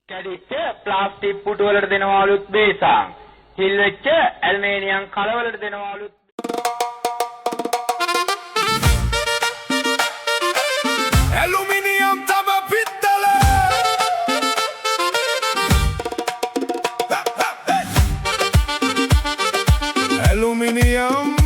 කැඩිච්ච plastic පුටු වලට දෙනවලුත් බේසාම්. හිල් වෙච්ච ඇල්මේනියම් කල වලට දෙනවලුත්. ඇලුමිනියම් තම පිත්තල ඇලුමිනියම්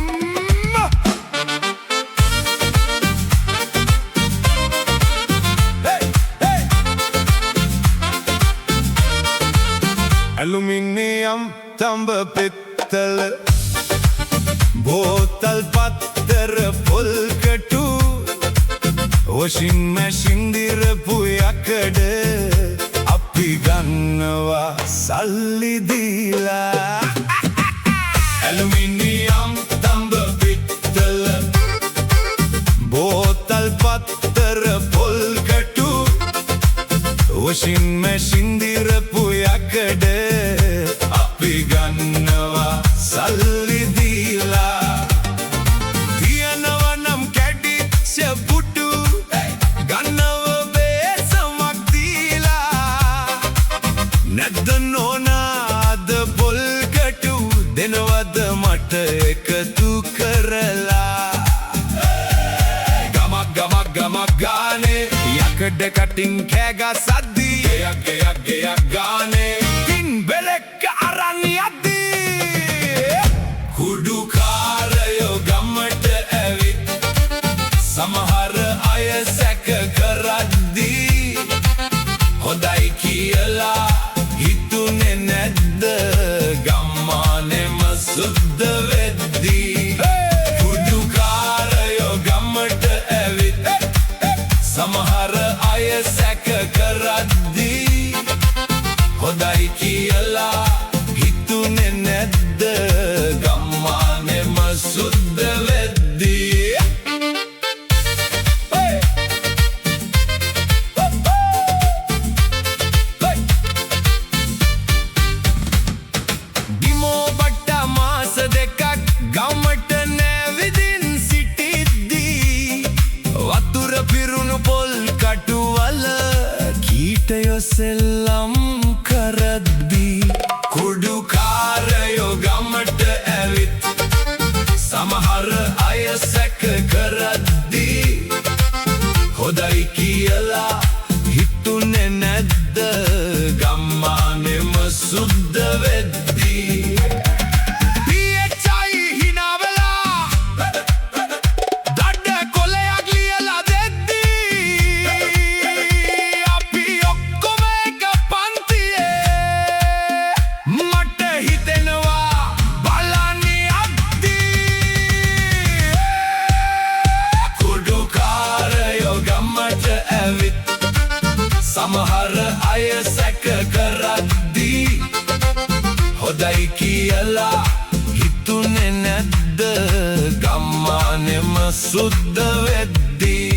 ඇලුමිනියම් තඹ පිත්තල බෝතල් පත්තර පොල්කටු වොෂින් මැෂින් දිරපු යකඩ අපි ගන්නවා සල්ලි දීලා ඇලුමිනියම් තඹ පිත්තල බෝතල් පත්තර පොල්කටු වොෂින් මැෂින් දිරපු යකඩ අපි ගන්නවා සල්ලි දීලා තියනවා නම් කැඩිච්ච පුටු ගන්නව බේසමක් දීලා නැද්ද නෝනාද පොල්කටු දෙනවද මට එකතු කරලා ගමක් ගානේ යකඩ කටින් කෑගා සද්දී ගෙයක් ගානේ තින් බෙලෙක්ක අරන් යද්දී කුඩුකාරයෝ ගමට ඇවිත් සමහර අය සැක කරද්දී හොඳයි කියලා හිතුනේ නැද්ද ගම්මානෙම සුද්ධ වෙද්දී කුඩුකාරයෝ ගමට ඇවිත් සමහර අය සැක කරද්දී හොඳයි කියලා හිතුනේ නැද්ද ගම්මානෙම සුද්ධ වෙද්දී බිමෝ බට්ට මාස දෙකක් ගමට නැවිදින් සිටිද්දී වතුර පිරුණු පොල් කටුවල කීටයෝ සෙල්ලම් කරද්දී කුඩුකාරයෝ ගමට ඇවිත් සමහර අය සැක කරද්දී හොඳයි කියලා හිතුනේ නැද්ද ගම්මානෙම සුද්ධ වෙද්දී PHI හිනා වෙලා දඩ කොලයක් ලියලා දෙද්දී අපි ඔක්කොම එක පන්තියේ මට හිතෙනවා බලන්න යද්දී කුඩුකාරයෝ ගමට ඇවිත් සමහර අය සැක කරද්දී හොඳයි කියලා හිතුනේ නැද්ද ගම්මානෙම සුද්ධ වෙද්දී